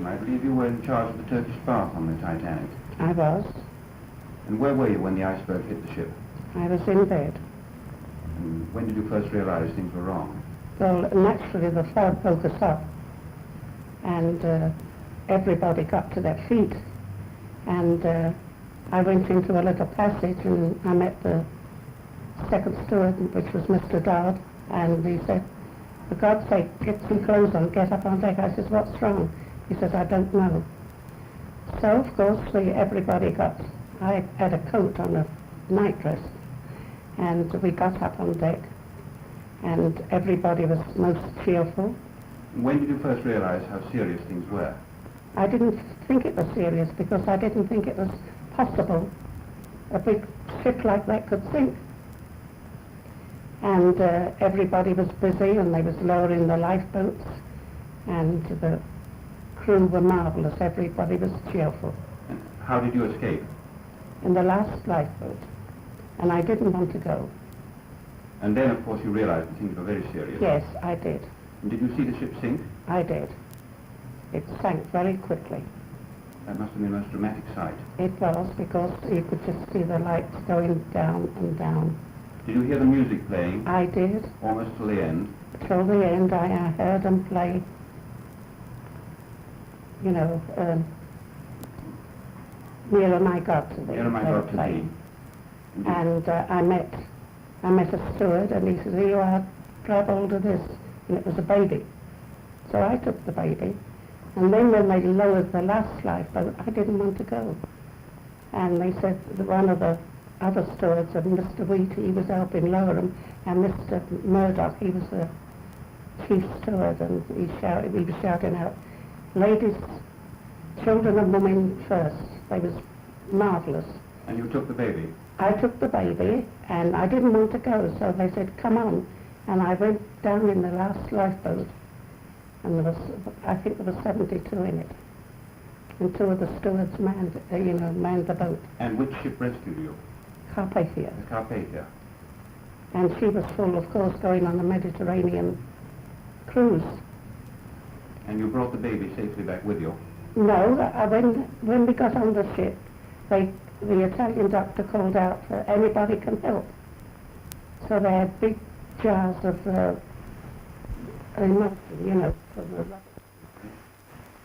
I believe you were in charge of the Turkish bath on the Titanic. I was. And where were you when the iceberg hit the ship? I was in bed. And when did you first realize things were wrong? Well, naturally the fog woke us up, and everybody got to their feet, and I went into a little passage and I met the second steward, which was Mr. Dodd, and he said, "For God's sake, get some clothes on, get up on deck." I said, "What's wrong?" He says, "I don't know." So, of course, I had a coat on, a nightdress, and we got up on deck, and everybody was most cheerful. When did you first realize how serious things were? I didn't think it was serious because I didn't think it was possible a big ship like that could sink. And everybody was busy, and they was lowering the lifeboats, and the crew were marvellous. Everybody was cheerful. And how did you escape? In the last lifeboat, and I didn't want to go. And then, of course, you realized that things were very serious. Yes, I did. And did you see the ship sink? I did. It sank very quickly. That must have been a most dramatic sight. It was, because you could just see the lights going down and down. Did you hear the music playing? I did. Almost till the end? Till the end, I heard them play, you know, Nearer My God to Thee. Nearer My God to Thee. And I met a steward, and he said, "Here you are, grab hold of this." And it was a baby. So I took the baby, and then when they lowered the last lifeboat, I didn't want to go. And they said that one of the other stewards, and Mr. Wheat, he was helping lower them, and Mr. Murdoch, he was the chief steward, and he was shouting out, "Ladies, children and women first." They was marvellous. And you took the baby? I took the baby, and I didn't want to go, so they said, "Come on." And I went down in the last lifeboat, and I think there was 72 in it. And two of the stewards manned the boat. And which ship rescued you? Carpathia. The Carpathia. And she was full, of course, going on a Mediterranean cruise. And you brought the baby safely back with you? No, when we got on the ship, the Italian doctor called out for anybody can help. So they had big jars of emulsion, for the rubber.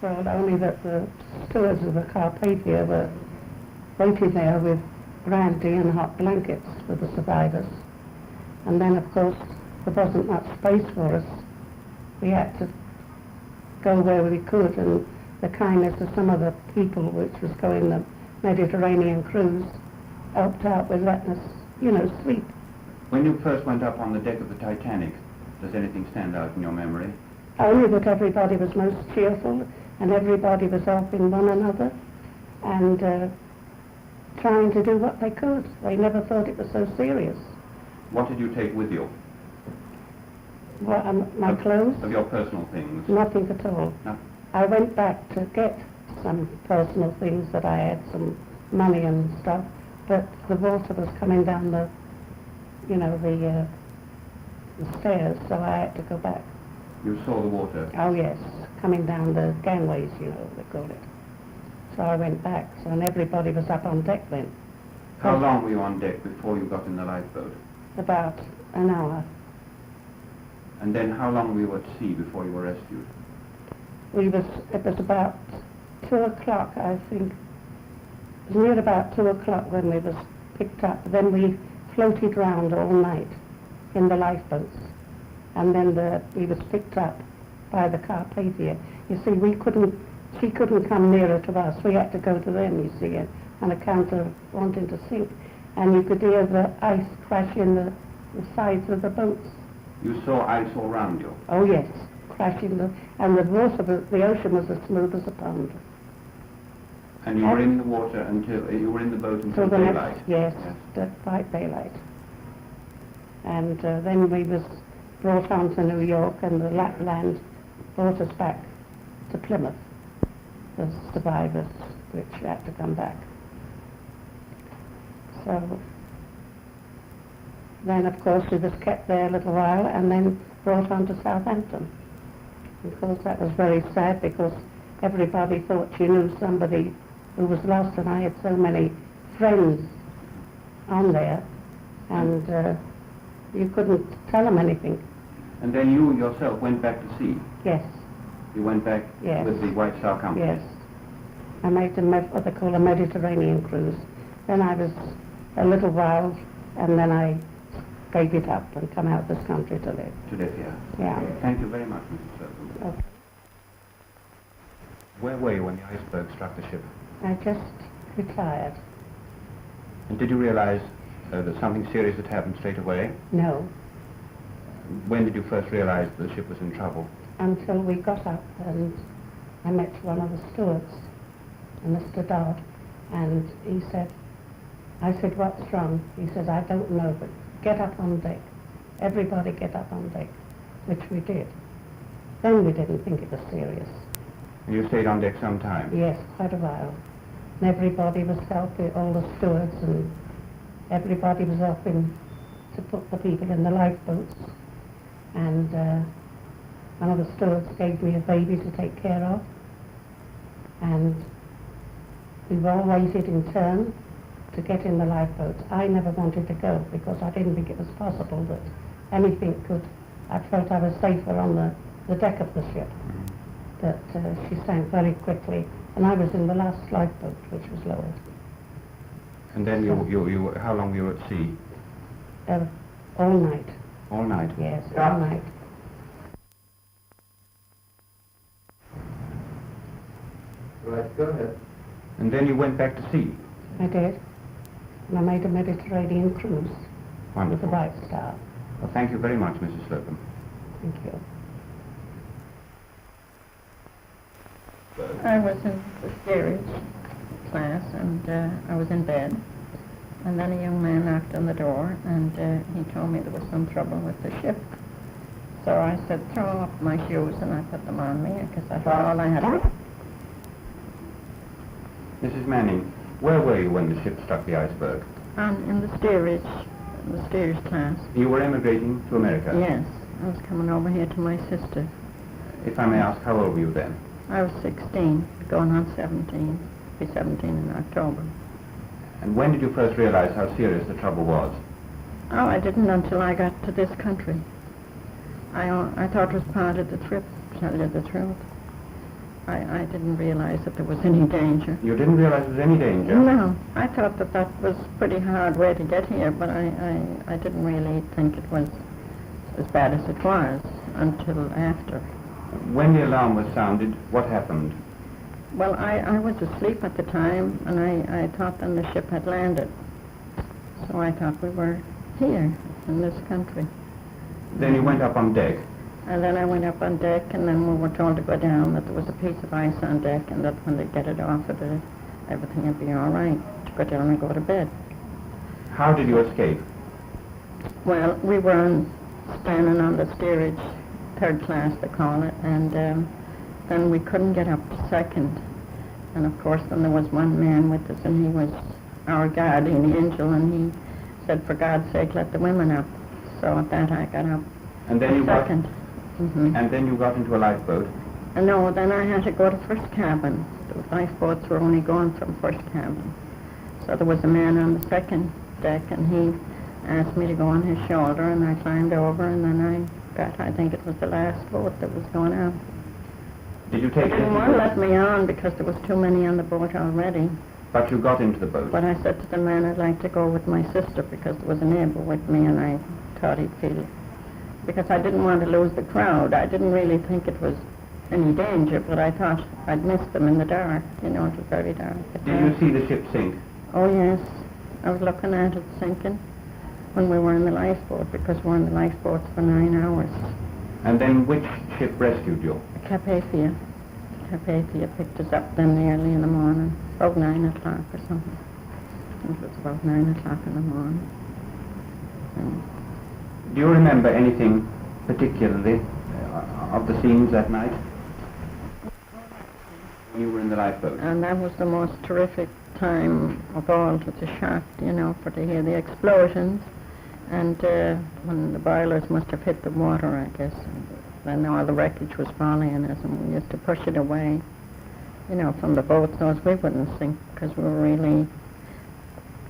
Well, only that the stewards of the Carpathia were waiting there with brandy and hot blankets for the survivors. And then, of course, there wasn't much space for us. We had to go where we could, and the kindness of some of the people which was going the Mediterranean cruise helped out with letting us, sleep. When you first went up on the deck of the Titanic, does anything stand out in your memory? Only that everybody was most cheerful, and everybody was helping one another, and trying to do what they could. They never thought it was so serious. What did you take with you? Well, my clothes? Of your personal things? Nothing at all. No? I went back to get some personal things that I had, some money and stuff, but the water was coming down the stairs, so I had to go back. You saw the water? Oh yes, coming down the gangways, they call it. So I went back, and everybody was up on deck then. How long were you on deck before you got in the lifeboat? About an hour. And then how long were you at sea before you were rescued? It was about 2 o'clock, I think. It was near about 2 o'clock when we was picked up. Then we floated round all night in the lifeboats. And then we was picked up by the Carpathia. You see, she couldn't come nearer to us. We had to go to them, you see, on account of wanting to sink. And you could hear the ice crash in the sides of the boats. You saw ice all round you? Oh yes, crashing and the water, the ocean was as smooth as a pond. And you were in the water you were in the boat until daylight? Yes, quite daylight. And then we was brought on to New York, and the Lapland brought us back to Plymouth, the survivors, which had to come back. So then, of course, we was kept there a little while, and then brought on to Southampton. Of course, that was very sad, because everybody thought you knew somebody who was lost, and I had so many friends on there, and you couldn't tell them anything. And then you yourself went back to sea? Yes. You went back Yes. with the White Star Company? Yes. I made what they call a Mediterranean cruise. Then I was a little while, and then I gave it up and come out this country to live. To live here? Yeah. Thank you very much, Mrs. Slocum. Okay. Where were you when the iceberg struck the ship? I just retired. And did you realize that something serious had happened straight away? No. When did you first realize the ship was in trouble? Until we got up and I met one of the stewards, Mr. Dodd, and he said, I said, what's wrong? He said, I don't know, but get up on deck. Everybody get up on deck, which we did. Then we didn't think it was serious. And you stayed on deck some time? Yes, quite a while. And everybody was helping, all the stewards, and everybody was helping to put the people in the lifeboats. And one of the stewards gave me a baby to take care of. And we all waited in turn to get in the lifeboats. I never wanted to go because I didn't think it was possible that anything could. I felt I was safer on the deck of the ship. That she sank very quickly, and I was in the last lifeboat, which was lowered. And then you how long were you at sea? All night. All night? Yes, all night. Right, go ahead. And then you went back to sea? I did. And I made a Mediterranean cruise. Wonderful. With the White Star. Well, thank you very much, Mrs. Slocum. Thank you. I was in the steerage class, and I was in bed. And then a young man knocked on the door, and he told me there was some trouble with the ship. So I said, throw off my shoes, and I put them on me, because I thought all I had to... Mrs. Manning, where were you when the ship struck the iceberg? In the steerage class. You were emigrating to America? Yes, I was coming over here to my sister. If I may ask, how old were you then? I was 16, going on 17. Be 17 in October. And when did you first realize how serious the trouble was? Oh, I didn't until I got to this country. I thought it was part of the trip, to tell you the truth. I didn't realize that there was any danger. You didn't realize there was any danger? No, I thought that was pretty hard way to get here, but I didn't really think it was as bad as it was until after. When the alarm was sounded, what happened? Well, I was asleep at the time, and I thought then the ship had landed. So I thought we were here in this country. Then you went up on deck? And then I went up on deck, and then we were told to go down, that there was a piece of ice on deck, and that when they get it off of it, everything would be all right, to go down and go to bed. How did you escape? Well, we were standing on the steerage, third class they call it, and then we couldn't get up to second. And of course then there was one man with us, and he was our guardian angel, and he said, for God's sake, let the women up. So at that I got up And then you second. got... And then you got into a lifeboat? No, then I had to go to first cabin. The lifeboats were only going from first cabin. So there was a man on the second deck, and he asked me to go on his shoulder, and I climbed over, and then I think it was the last boat that was going out. Did you They take... didn't want to let me on because there was too many on the boat already. But you got into the boat? But I said to the man I'd like to go with my sister because there was a neighbor with me, and I thought he'd feel it. Because I didn't want to lose the crowd. I didn't really think it was any danger, but I thought I'd miss them in the dark. You know, it was very dark. Did you see the ship sink? Oh, yes. I was looking at it sinking when we were in the lifeboat, because we were in the lifeboats for 9 hours. And then which ship rescued you? The Carpathia. The Carpathia picked us up then early in the morning, about 9 o'clock or something. I think it was about 9 o'clock in the morning. Do you remember anything particularly of the scenes that night? When you were in the lifeboat? And that was the most terrific time of all. It was a shock, you know, to hear the explosions. And when the boilers must have hit the water, I guess, then all the wreckage was falling on us, and we used to push it away. you know, from the boat so as we wouldn't sink, because we were really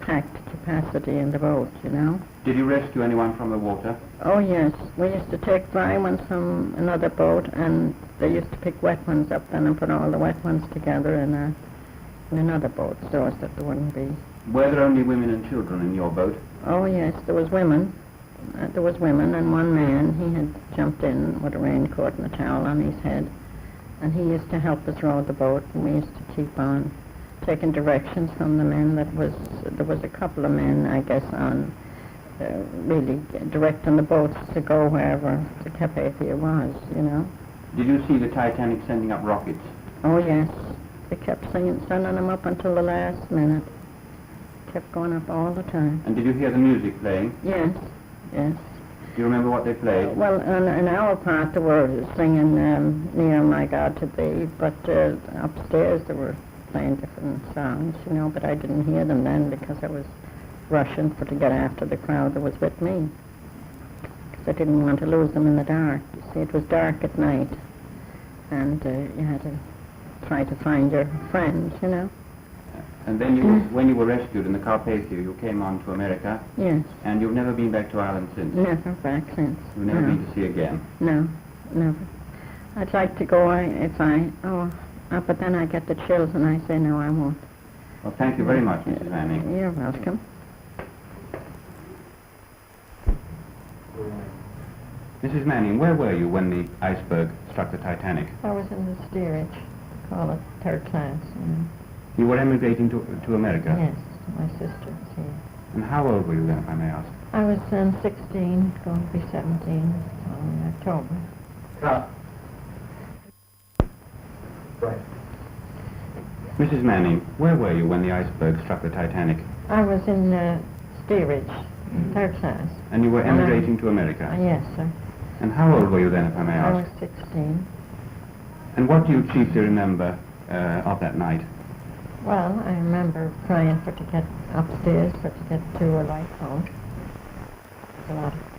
packed capacity in the boat, you know. Did you rescue anyone from the water? Oh yes, we used to take dry ones from another boat, and they used to pick wet ones up then and put all the wet ones together in another boat so as that there wouldn't be. Were there only women and children in your boat? Oh yes, there was women. There was women and one man. He had jumped in with a raincoat and a towel on his head, and he used to help us row the boat, and we used to keep on taking directions from the men. There was a couple of men, I guess, on really directing the boats to go wherever the Carpathia was, you know. Did you see the Titanic sending up rockets? Oh yes, they kept sending them up until the last minute. Kept going up all the time. And did you hear the music playing? Yes, yes. Do you remember what they played? Well, in our part they were singing Near My God to Thee, but upstairs they were playing different songs, you know, but I didn't hear them then because I was rushing to get after the crowd that was with me, because I didn't want to lose them in the dark. You see, it was dark at night, and you had to try to find your friends, you know. And then when you were rescued in the Carpathia, you came on to America? Yes. And you've never been back to Ireland since? Never back since. You've never No. been to sea again? No, never. I'd like to go but then I get the chills and I say no, I won't. Well, thank you very much, Mrs. Manning. You're welcome. Mrs. Manning, where were you when the iceberg struck the Titanic? I was in the steerage, call it third class. You were emigrating to America? Yes, my sister was here. And how old were you then, if I may ask? I was 16, going to be 17 in October. Right. Mrs. Manning, where were you when the iceberg struck the Titanic? I was in steerage, third class. And you were emigrating to America? Yes, sir. And how old were you then, if I may I ask? was 16. And what do you chiefly remember of that night? Well, I remember crying to get upstairs, to get to a light home. There was a lot of